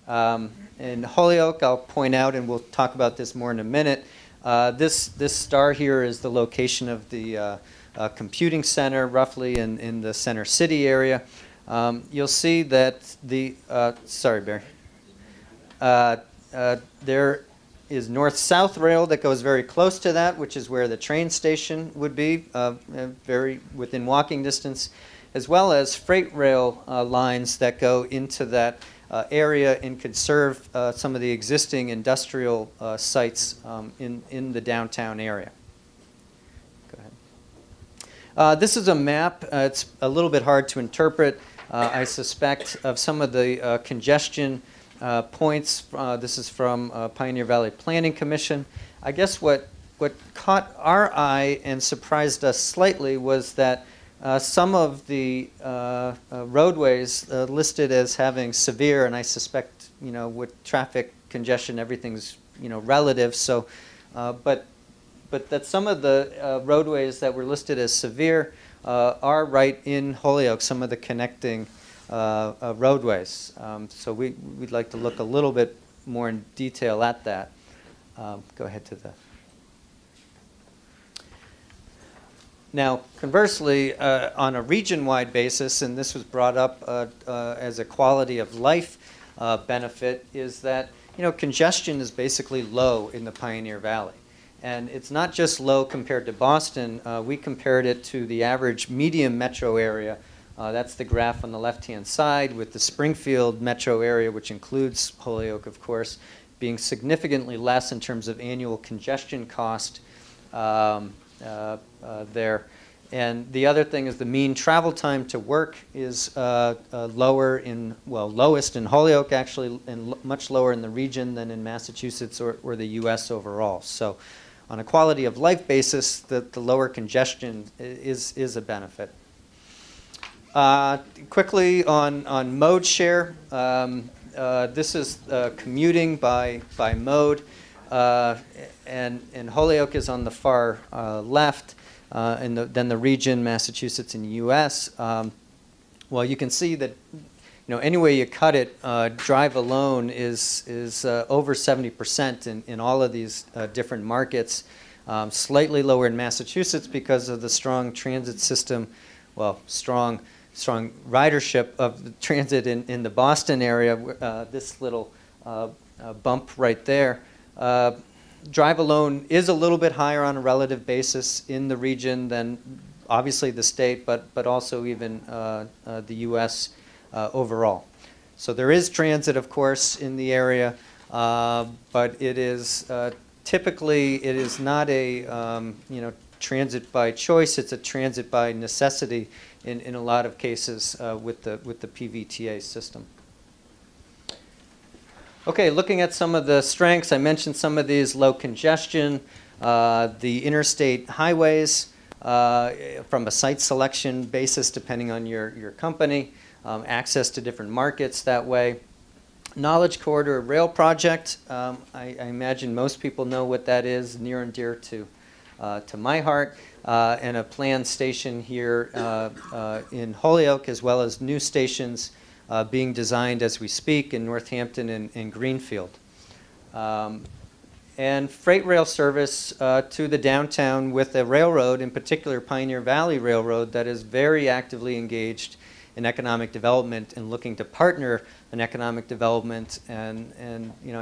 In Holyoke, I'll point out, and we'll talk about this more in a minute, this star here is the location of the computing center, roughly in the center city area. You'll see that the, sorry, Barry. There is north-south rail that goes very close to that, which is where the train station would be, very within walking distance, as well as freight rail lines that go into that area and could serve some of the existing industrial sites in the downtown area. Go ahead. This is a map. It's a little bit hard to interpret, I suspect, of some of the congestion points. This is from Pioneer Valley Planning Commission. I guess what caught our eye and surprised us slightly was that some of the roadways listed as having severe, and I suspect, with traffic congestion, everything's, relative. So, but that some of the roadways that were listed as severe are right in Holyoke, some of the connecting roadways. So we'd like to look a little bit more in detail at that. Go ahead to the. Now, conversely, on a region-wide basis, and this was brought up as a quality of life benefit, is that congestion is basically low in the Pioneer Valley. And it's not just low compared to Boston. We compared it to the average medium metro area. That's the graph on the left-hand side, with the Springfield metro area, which includes Holyoke, of course, being significantly less in terms of annual congestion cost there. And the other thing is the mean travel time to work is lower in, well, lowest in Holyoke, actually, and much lower in the region than in Massachusetts or the U.S. overall. So on a quality of life basis, the lower congestion is a benefit. Quickly on mode share, this is commuting by mode, and Holyoke is on the far left, and then the region, Massachusetts and U.S. Well, you can see that any way you cut it, drive alone is over 70% in all of these different markets. Slightly lower in Massachusetts because of the strong transit system, well, strong ridership of the transit in the Boston area, this little bump right there. Drive alone is a little bit higher on a relative basis in the region than obviously the state, but also even the U.S. Overall. So there is transit, of course, in the area, but it is typically it is not a transit by choice. It's a transit by necessity in a lot of cases with the PVTA system. Okay, looking at some of the strengths, I mentioned some of these: low congestion, the interstate highways from a site selection basis, depending on your company, access to different markets that way. Knowledge Corridor Rail Project, I imagine most people know what that is, near and dear to my heart, and a planned station here in Holyoke, as well as new stations being designed as we speak in Northampton and Greenfield. And freight rail service to the downtown with a railroad, in particular Pioneer Valley Railroad, that is very actively engaged in economic development and looking to partner in economic development, and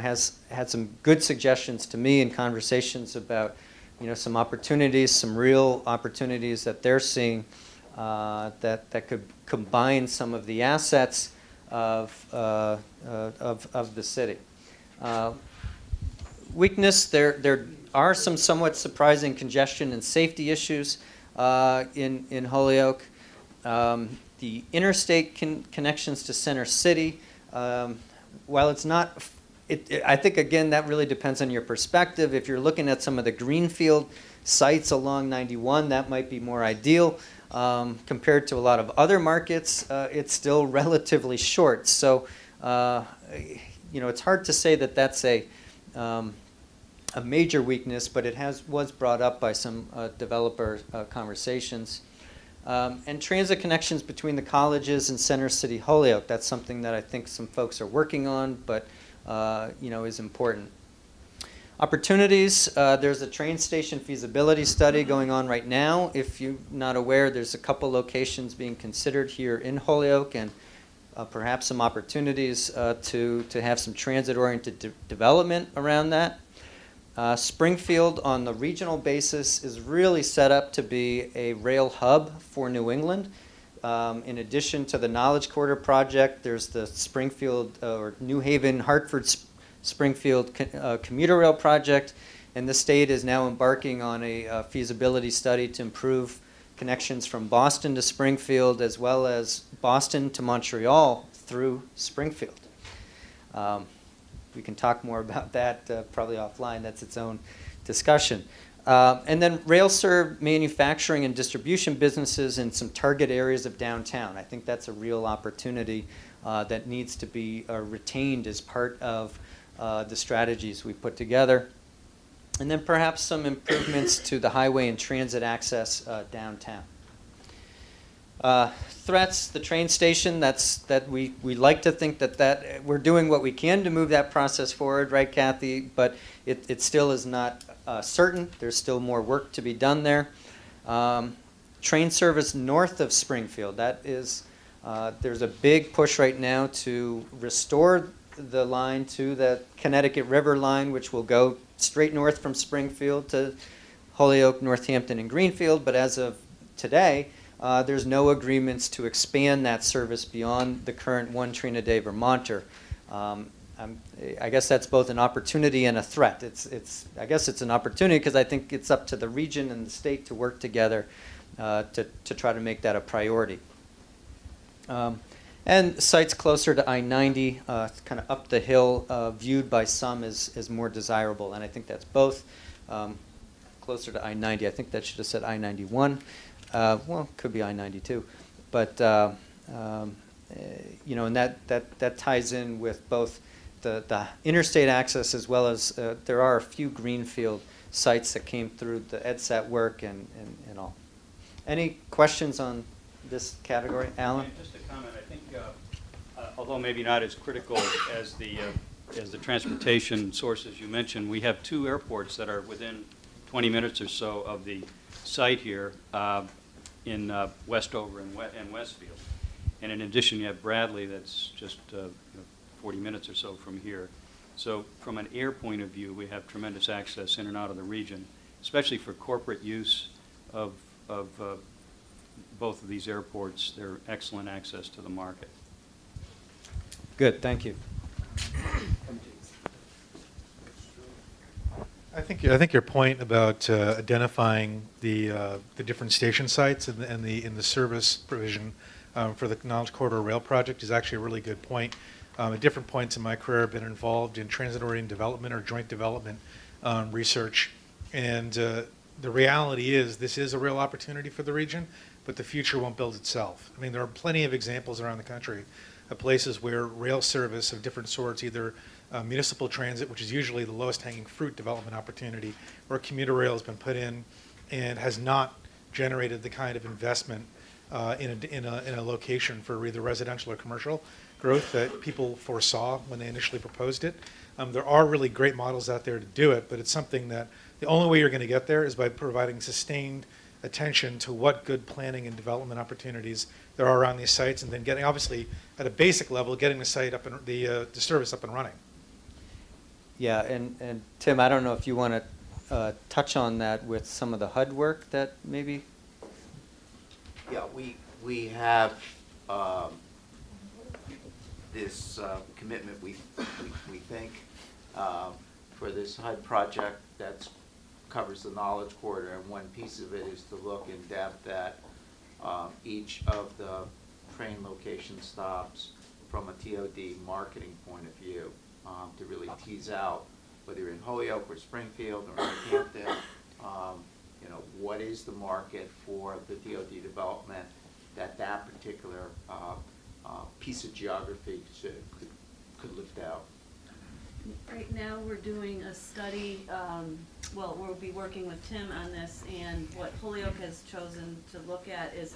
has had some good suggestions to me in conversations about some opportunities, some real opportunities that they're seeing that could combine some of the assets of the city. Weakness, there are some somewhat surprising congestion and safety issues in Holyoke. The interstate connections to Center City, while it's not, I think, again, that really depends on your perspective. If you're looking at some of the greenfield sites along 91, that might be more ideal. Compared to a lot of other markets, it's still relatively short. So, it's hard to say that that's a major weakness, but it was brought up by some developer conversations. And transit connections between the colleges and Center City Holyoke. That's something that I think some folks are working on, but is important. Opportunities, there's a train station feasibility study going on right now. If you're not aware, there's a couple locations being considered here in Holyoke, and perhaps some opportunities to have some transit-oriented development around that. Springfield, on the regional basis, is really set up to be a rail hub for New England. In addition to the Knowledge Corridor project, there's the Springfield or New Haven, Hartford, Springfield commuter rail project, and the state is now embarking on a feasibility study to improve connections from Boston to Springfield, as well as Boston to Montreal through Springfield. We can talk more about that probably offline. That's its own discussion. And then rail-served manufacturing and distribution businesses in some target areas of downtown. I think that's a real opportunity that needs to be retained as part of the strategies we put together. And then perhaps some improvements to the highway and transit access downtown. Threats, the train station, we like to think that we're doing what we can to move that process forward, right, Kathy? But it still is not certain. There's still more work to be done there. Train service north of Springfield, that is, there's a big push right now to restore the line to the Connecticut River line, which will go straight north from Springfield to Holyoke, Northampton, and Greenfield. But as of today, there's no agreements to expand that service beyond the current 1 train a day Vermonter. I guess that's both an opportunity and a threat. I guess it's an opportunity because I think it's up to the region and the state to work together to try to make that a priority. And sites closer to I-90, kind of up the hill, viewed by some as more desirable. And I think that's both closer to I-90. I think that should have said I-91. Well, it could be I-92. But, and that ties in with both the interstate access as well as there are a few greenfield sites that came through the EDSAT work and all. Any questions on this category? Alan? Yeah, just a comment. I think, although maybe not as critical as the transportation sources you mentioned, we have 2 airports that are within 20 minutes or so of the site here in Westover and Westfield. And in addition, you have Bradley that's just 40 minutes or so from here. So from an air point of view, we have tremendous access in and out of the region, especially for corporate use of both of these airports. They're excellent access to the market. Good, thank you. I think your point about identifying the different station sites and the service provision for the Knowledge Corridor Rail project is actually a really good point. At different points in my career, I've been involved in transit-oriented development or joint development research, and the reality is this is a real opportunity for the region, but the future won't build itself. I mean, there are plenty of examples around the country of places where rail service of different sorts, either municipal transit, which is usually the lowest hanging fruit development opportunity, or commuter rail has been put in and has not generated the kind of investment in a location for either residential or commercial growth that people foresaw when they initially proposed it. There are really great models out there to do it, but it's something that the only way you're going to get there is by providing sustained attention to what good planning and development opportunities there are around these sites, and then getting, obviously, at a basic level, getting the site up and the service up and running. Yeah, and Tim, I don't know if you want to touch on that with some of the HUD work that maybe. Yeah, we have this commitment we think for this HUD project that covers the Knowledge Corridor, and one piece of it is to look in depth at each of the train location stops from a TOD marketing point of view, to really tease out whether you're in Holyoke or Springfield or Northampton, what is the market for the TOD development that particular piece of geography could lift out. Right now, we're doing a study, well, we'll be working with Tim on this, and what Holyoke has chosen to look at is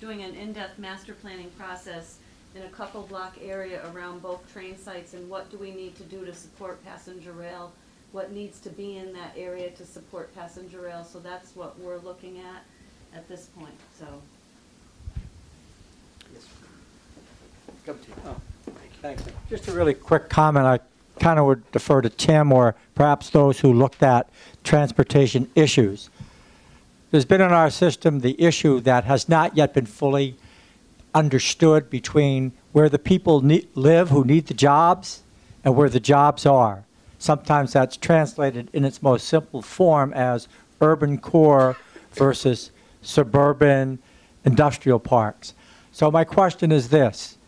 doing an in-depth master planning process in a couple block area around both train sites, and what do we need to do to support passenger rail, what needs to be in that area to support passenger rail, so that's what we're looking at this point, so. Come to you. Oh, thanks. Just a really quick comment. I kind of would defer to Tim or perhaps those who looked at transportation issues. There's been in our system the issue that has not yet been fully understood between where the people live who need the jobs and where the jobs are. Sometimes that's translated in its most simple form as urban core versus suburban industrial parks. So my question is this.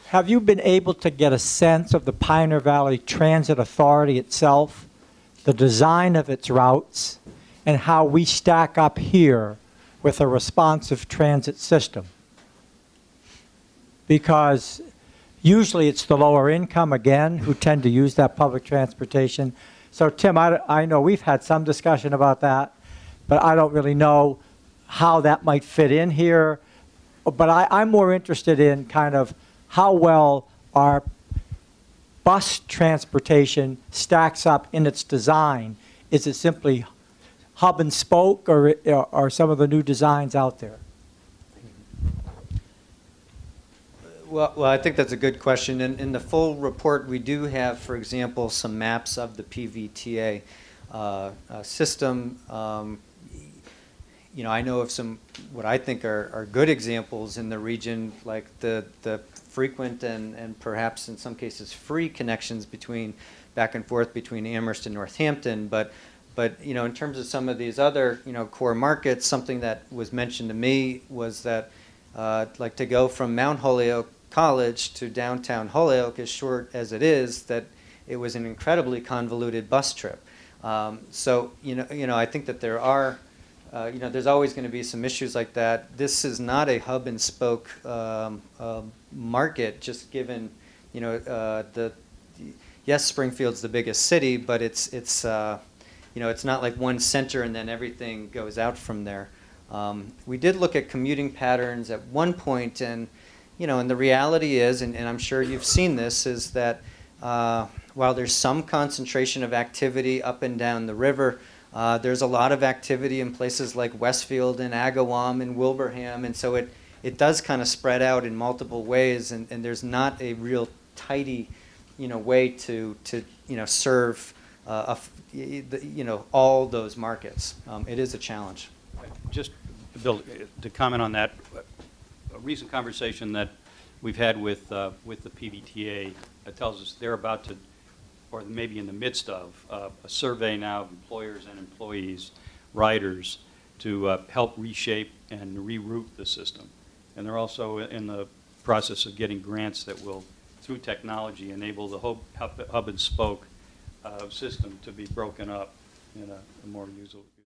Have you been able to get a sense of the Pioneer Valley Transit Authority itself, the design of its routes, and how we stack up here with a responsive transit system? Because usually it's the lower income, again, who tend to use that public transportation. So Tim, I know we've had some discussion about that, but I don't really know how that might fit in here. But I'm more interested in kind of how well our bus transportation stacks up in its design. Is it simply hub and spoke, or are some of the new designs out there? Well, I think that's a good question. In the full report, we do have, for example, some maps of the PVTA system. You know, I know of some what I think are good examples in the region, like the frequent and perhaps in some cases free connections back and forth between Amherst and Northampton. But you know, in terms of some of these other core markets, something that was mentioned to me was that like to go from Mount Holyoke College to downtown Holyoke, as short as it is, that it was an incredibly convoluted bus trip. So you know, I think that there are. There's always going to be some issues like that. This is not a hub and spoke market, just given, yes, Springfield's the biggest city, but it's not like one center and then everything goes out from there. We did look at commuting patterns at one point, and the reality is, and I'm sure you've seen this, is that while there's some concentration of activity up and down the river, there's a lot of activity in places like Westfield and Agawam and Wilbraham, and so it does kind of spread out in multiple ways, and there's not a real tidy, way to serve all those markets. It is a challenge. Just, Bill, to comment on that, a recent conversation that we've had with the PVTA tells us they're about to, or maybe in the midst of, a survey now of employers and employees, riders, to help reshape and reroute the system. And they're also in the process of getting grants that will, through technology, enable the hub and spoke system to be broken up in a more usable